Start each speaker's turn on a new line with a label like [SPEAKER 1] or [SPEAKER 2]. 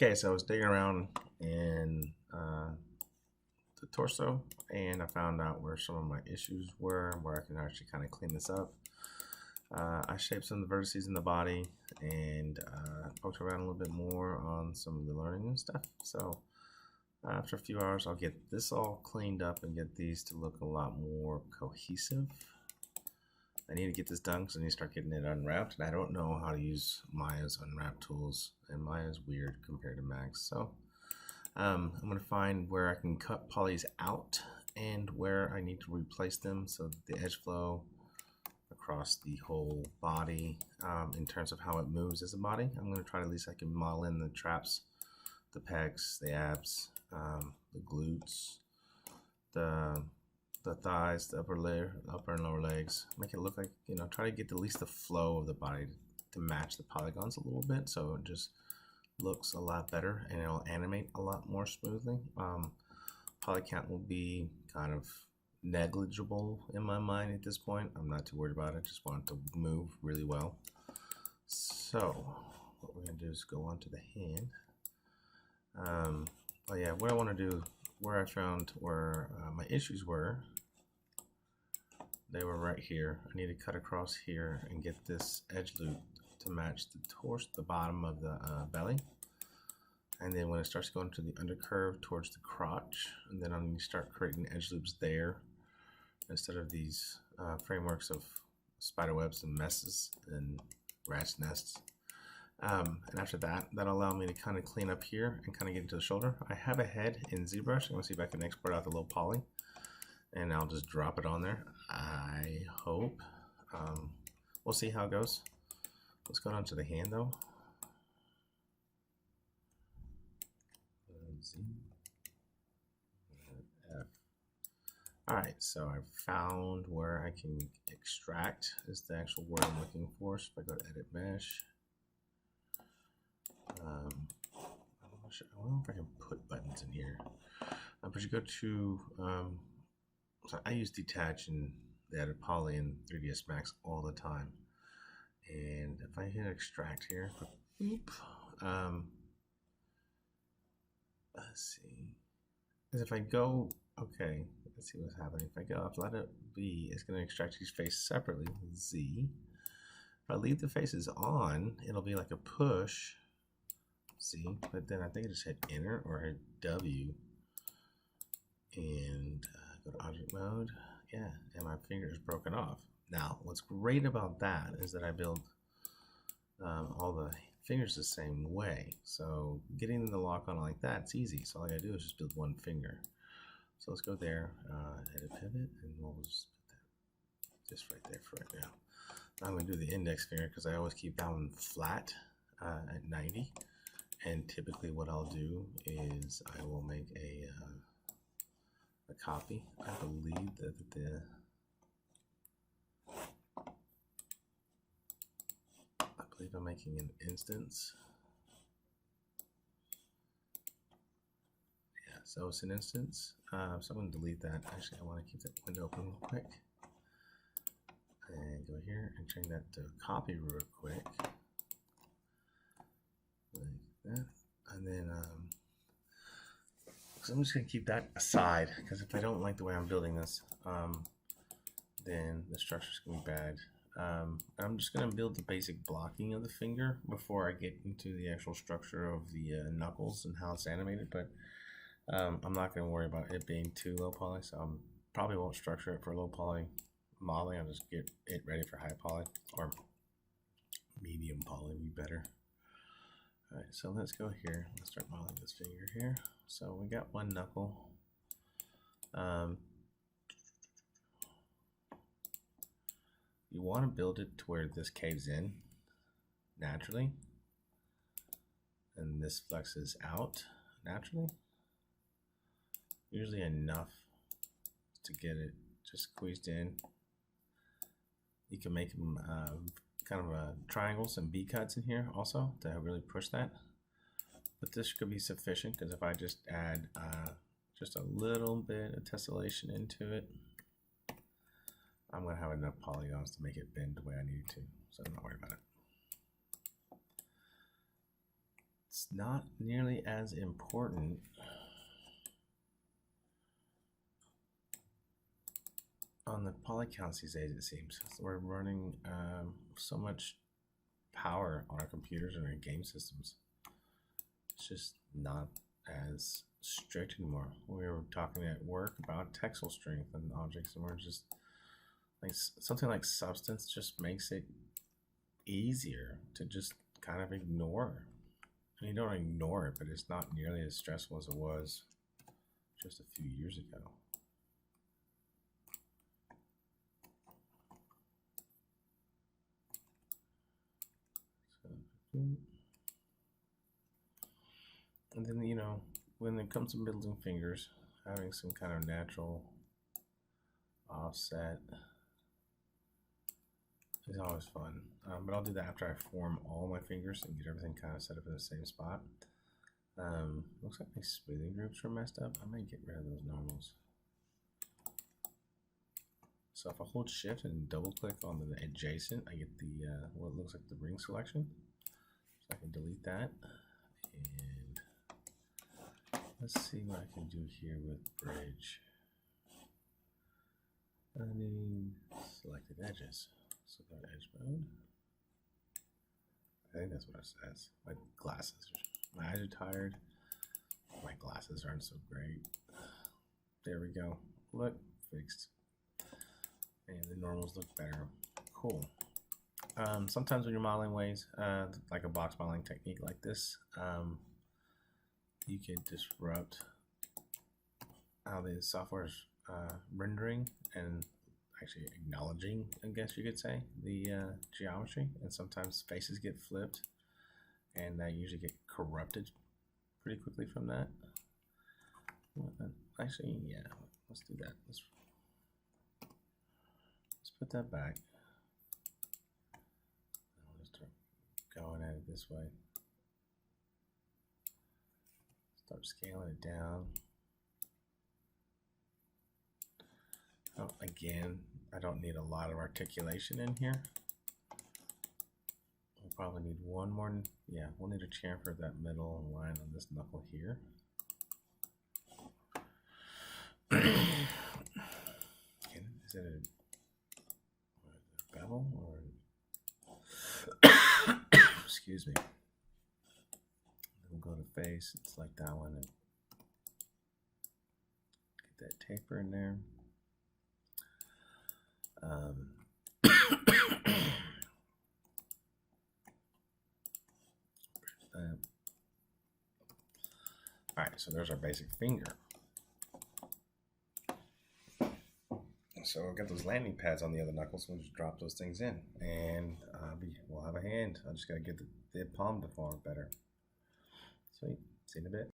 [SPEAKER 1] Okay, so I was digging around in the torso and I found out where some of my issues were, where I can actually kind of clean this up. I shaped some of the vertices in the body and poked around a little bit more on some of the learning and stuff. So after a few hours, I'll get this all cleaned up and get these to look a lot more cohesive. I need to get this done because I need to start getting it unwrapped, and I don't know how to use Maya's unwrap tools, and Maya's weird compared to Max. So I'm going to find where I can cut polys out and where I need to replace them so that the edge flow across the whole body in terms of how it moves as a body. I'm going to try to at least I can model in the traps, the pecs, the abs, the glutes, the thighs, the upper and lower legs. Make it look like, you know, try to get at least the flow of the body to match the polygons a little bit, so it just looks a lot better and it'll animate a lot more smoothly. Poly count will be kind of negligible in my mind at this point. I'm not too worried about it. Just want it to move really well. So what we're gonna do is go on to the hand. Oh yeah, what I want to do, where I found where my issues were, they were right here. I need to cut across here and get this edge loop to match the torso, the bottom of the belly. And then when it starts going to the undercurve towards the crotch, and then I'm going to start creating edge loops there instead of these frameworks of spider webs and messes and rat's nests. And after that, that'll allow me to kind of clean up here and kind of get into the shoulder. I have a head in ZBrush. I'm going to see if I can export out the little poly, and I'll just drop it on there. I hope. We'll see how it goes. Let's go down to the hand though. Z, F. All right, so I found where I can extract is the actual word I'm looking for. So if I go to edit mesh, I don't know if I can put buttons in here, but you go to, so I use detach and the edit poly in 3ds Max all the time. And if I hit extract here, let's see, because if I go, okay, let's see what's happening. If I go up, let it be, it's going to extract each face separately, Z. If I leave the faces on, it'll be like a push, Z, but then I think I just hit enter or hit W and go to object mode, yeah, and my finger is broken off. Now, what's great about that is that I build all the fingers the same way. So getting the lock on like that, it's easy. So all I gotta do is just build one finger. So let's go there, edit pivot, and we'll just put that just right there for right now. Now I'm gonna do the index finger because I always keep that one flat at 90. And typically what I'll do is I will make a copy. I believe that I'm making an instance. Yeah, so it's an instance. So I'm going to delete that. Actually, I want to keep that window open real quick. And go here and change that to copy real quick. Like that. And then, so I'm just going to keep that aside because if I don't like the way I'm building this, then the structure's going to be bad. I'm just going to build the basic blocking of the finger before I get into the actual structure of the knuckles and how it's animated, but I'm not going to worry about it being too low poly, so I probably won't structure it for low poly modeling. I'll just get it ready for high poly, or medium poly would be better. Alright, so let's go here. Let's start modeling this finger here. So we got one knuckle. You want to build it to where this caves in naturally and this flexes out naturally. Usually enough to get it just squeezed in. You can make them kind of triangles and B cuts in here also to really push that. But this could be sufficient because if I just add just a little bit of tessellation into it, I'm going to have enough polygons to make it bend the way I need it to, so I'm not worried about it. it's not nearly as important on the poly counts these days, it seems. So we're running so much power on our computers and our game systems. It's just not as strict anymore. We were talking at work about tensile strength and objects, and we're just like something like substance just makes it easier to just kind of ignore. And you don't ignore it, but it's not nearly as stressful as it was just a few years ago. And then, you know, when it comes to middle fingers, having some kind of natural offset is always fun. But I'll do that after I form all my fingers and get everything kind of set up in the same spot. Looks like my smoothing groups are messed up. I might get rid of those normals. So if I hold shift and double click on the adjacent, I get the what looks like the ring selection. So I can delete that. And let's see what I can do here with bridge. I need selected edges. So go to edge mode. I think that's what it says. My glasses, my eyes are tired. My glasses aren't so great. There we go. Look, fixed. And the normals look better. Cool. Sometimes when you're modeling ways, like a box modeling technique like this, you can disrupt how the software is rendering and actually acknowledging, I guess you could say, the geometry. And sometimes faces get flipped, and they usually get corrupted pretty quickly from that. Actually, yeah, let's do that. Let's put that back. I'll just start going at it this way. Start scaling it down. Oh, again, I don't need a lot of articulation in here. We'll probably need one more. Yeah, we'll need a chamfer of that middle line on this knuckle here. Is it a bevel or excuse me? We'll go to face. It's like that one, and get that taper in there. All right, so there's our basic finger. So we'll get those landing pads on the other knuckles. We'll just drop those things in, and we'll have a hand. I just gotta get the palm to form better. Sweet. See you in a bit.